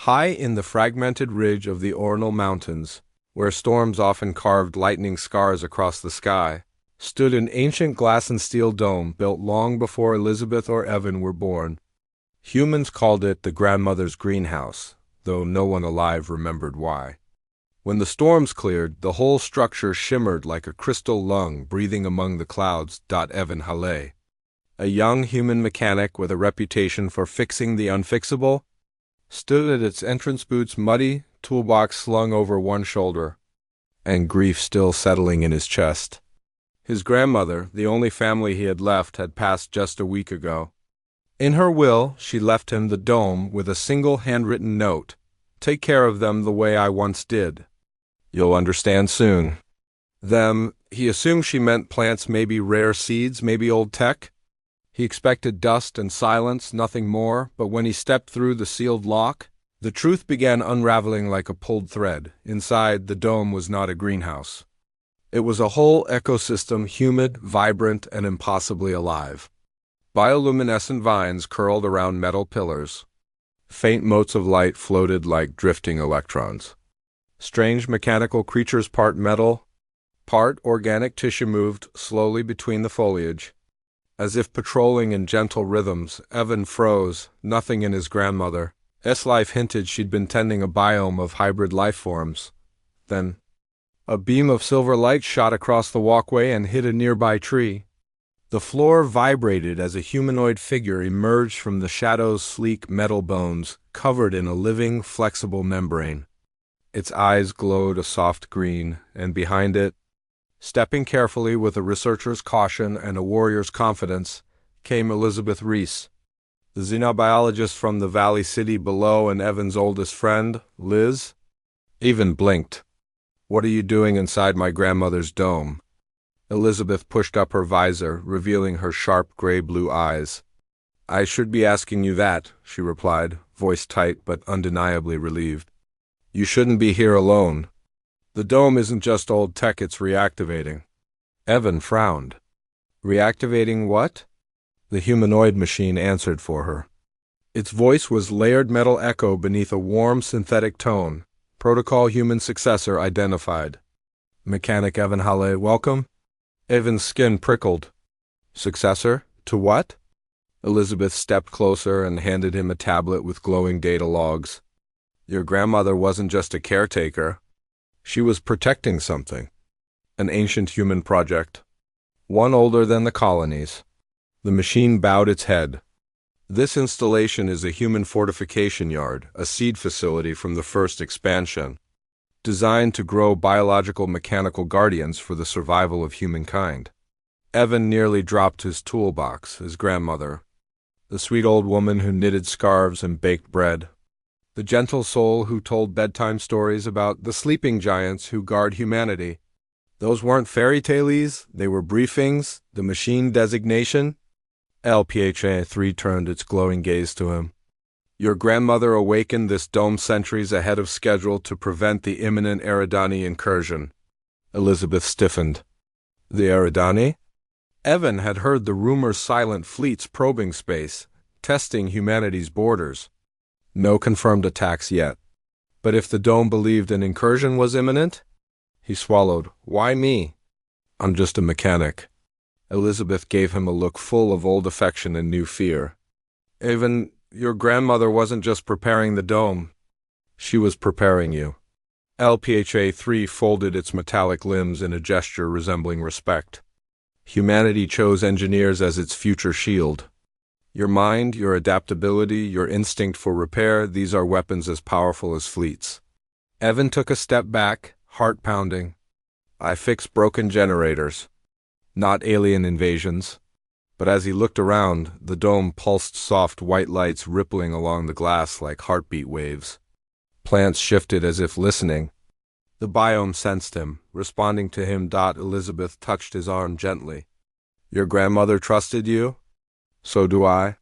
High in the fragmented ridge of the Ornal Mountains, where storms often carved lightning scars across the sky, stood an ancient glass and steel dome built long before Elizabeth or Evan were born. Humans called it the grandmother's greenhouse, though no one alive remembered why. When the storms cleared, the whole structure shimmered like a crystal lung breathing among the clouds. Evan Hale, a young human mechanic with a reputation for fixing the unfixable, stood at its entrance, boots muddy, toolbox slung over one shoulder, and grief still settling in his chest. His grandmother, the only family he had left, had passed just a week ago. In her will, she left him the dome with a single handwritten note: "Take care of them the way I once did. You'll understand soon." Them, he assumed she meant plants, maybe rare seeds, maybe old tech. He expected dust and silence, nothing more, but when he stepped through the sealed lock, the truth began unraveling like a pulled thread. Inside, the dome was not a greenhouse. It was a whole ecosystem, humid, vibrant, and impossibly alive. Bioluminescent vines curled around metal pillars. Faint motes of light floated like drifting electrons. Strange mechanical creatures, part metal, part organic tissue, moved slowly between the foliage. As if patrolling in gentle rhythms, Evan froze. Nothing in his grandmother's life hinted she'd been tending a biome of hybrid life forms. Then, a beam of silver light shot across the walkway and hit a nearby tree. The floor vibrated as a humanoid figure emerged from the shadow's sleek metal bones, covered in a living, flexible membrane. Its eyes glowed a soft green, and behind it, stepping carefully with a researcher's caution and a warrior's confidence, came Elizabeth Reese, the xenobiologist from the valley city below and Evan's oldest friend, Liz. Evan blinked. "What are you doing inside my grandmother's dome?" Elizabeth pushed up her visor, revealing her sharp gray-blue eyes. "I should be asking you that," she replied, voice tight but undeniably relieved. "You shouldn't be here alone. The dome isn't just old tech, it's reactivating." Evan frowned. "Reactivating what?" The humanoid machine answered for her. Its voice was layered metal echo beneath a warm synthetic tone. Protocol human successor identified. "Mechanic Evan Hale, welcome." Evan's skin prickled. "Successor? To what?" Elizabeth stepped closer and handed him a tablet with glowing data logs. "Your grandmother wasn't just a caretaker. She was protecting something. An ancient human project. One older than the colonies." The machine bowed its head. "This installation is a human fortification yard, a seed facility from the first expansion, designed to grow biological mechanical guardians for the survival of humankind." Evan nearly dropped his toolbox. His grandmother, the sweet old woman who knitted scarves and baked bread, the gentle soul who told bedtime stories about the sleeping giants who guard humanity. Those weren't fairy tales, they were briefings, the machine designation. LPHA-3 turned its glowing gaze to him. "Your grandmother awakened this dome centuries ahead of schedule to prevent the imminent Eridani incursion." Elizabeth stiffened. "The Eridani?" Evan had heard the rumors: silent fleets probing space, testing humanity's borders. No confirmed attacks yet. But if the dome believed an incursion was imminent? He swallowed. "Why me?" "I'm just a mechanic." Elizabeth gave him a look full of old affection and new fear. "Evan, your grandmother wasn't just preparing the dome. She was preparing you." LPHA-3 folded its metallic limbs in a gesture resembling respect. "Humanity chose engineers as its future shield. Your mind, your adaptability, your instinct for repair, these are weapons as powerful as fleets." Evan took a step back, heart pounding. "I fix broken generators, not alien invasions." But as he looked around, the dome pulsed soft white lights rippling along the glass like heartbeat waves. Plants shifted as if listening. The biome sensed him, responding to him. Elizabeth touched his arm gently. "Your grandmother trusted you? So do I."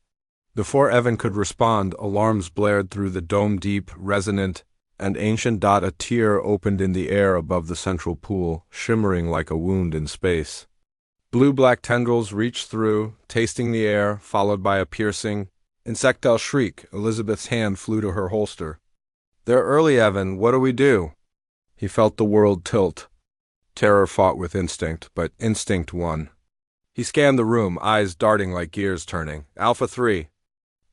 Before Evan could respond, alarms blared through the dome, deep, resonant, and ancient. A tear opened in the air above the central pool, shimmering like a wound in space. Blue-black tendrils reached through, tasting the air, followed by a piercing, insectile shriek. Elizabeth's hand flew to her holster. They're early, Evan. What do we do? He felt the world tilt. Terror fought with instinct, but instinct won. He scanned the room, eyes darting like gears turning. Alpha 3.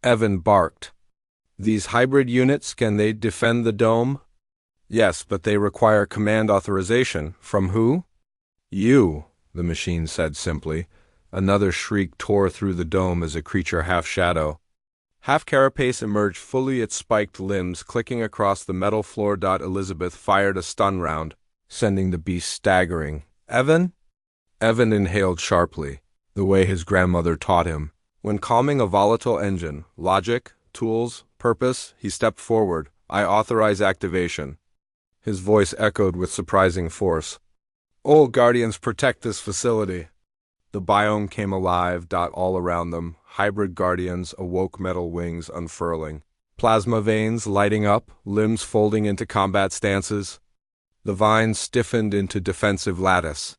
Evan barked. These hybrid units, can they defend the dome? Yes, but they require command authorization. From who? You, the machine said simply. Another shriek tore through the dome as a creature half-shadow. Half-carapace emerged fully, its spiked limbs clicking across the metal floor. Elizabeth fired a stun round, sending the beast staggering. Evan? Evan inhaled sharply, the way his grandmother taught him. When calming a volatile engine, logic, tools, purpose, he stepped forward. I authorize activation. His voice echoed with surprising force. All Guardians, protect this facility. The biome came alive. All around them, hybrid Guardians awoke, metal wings unfurling. Plasma veins lighting up, limbs folding into combat stances. The vines stiffened into defensive lattice.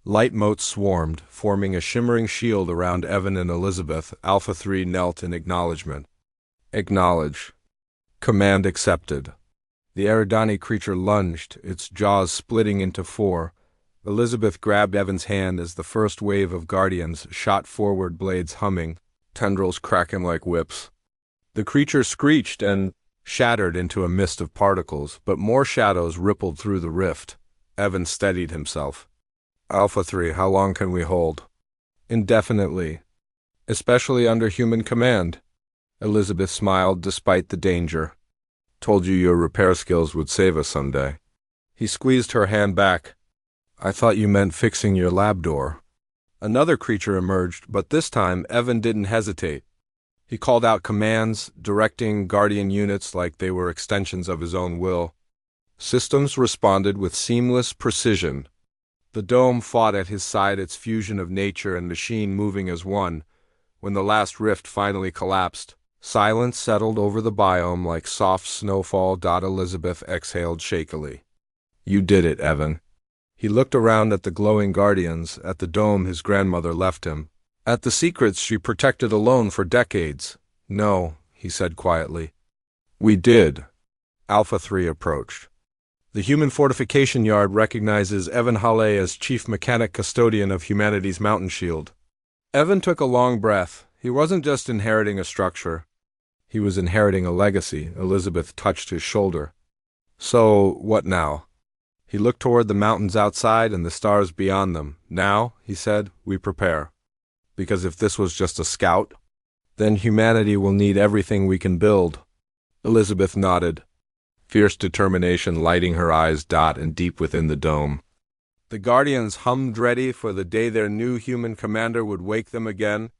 Light motes swarmed, forming a shimmering shield around Evan and Elizabeth. Alpha 3 knelt in acknowledgement. Acknowledge. Command accepted. The Eridani creature lunged, its jaws splitting into four. Elizabeth grabbed Evan's hand as the first wave of Guardians shot forward, blades humming, tendrils cracking like whips. The creature screeched and shattered into a mist of particles, but more shadows rippled through the rift. Evan steadied himself. Alpha 3, how long can we hold? Indefinitely. Especially under human command. Elizabeth smiled despite the danger. Told you your repair skills would save us someday. He squeezed her hand back. I thought you meant fixing your lab door. Another creature emerged, but this time Evan didn't hesitate. He called out commands, directing Guardian units like they were extensions of his own will. Systems responded with seamless precision. The dome fought at his side, its fusion of nature and machine moving as one. When the last rift finally collapsed, silence settled over the biome like soft snowfall. Elizabeth exhaled shakily. You did it, Evan. He looked around at the glowing Guardians, at the dome his grandmother left him, at the secrets she protected alone for decades. No, he said quietly. We did. Alpha 3 approached. The human fortification yard recognizes Evan Hale as chief mechanic custodian of humanity's mountain shield. Evan took a long breath. He wasn't just inheriting a structure. He was inheriting a legacy. Elizabeth touched his shoulder. So, what now? He looked toward the mountains outside and the stars beyond them. Now, he said, we prepare. Because if this was just a scout, then humanity will need everything we can build. Elizabeth nodded, fierce determination lighting her eyes. And deep within the dome, the Guardians hummed, ready for the day their new human commander would wake them again.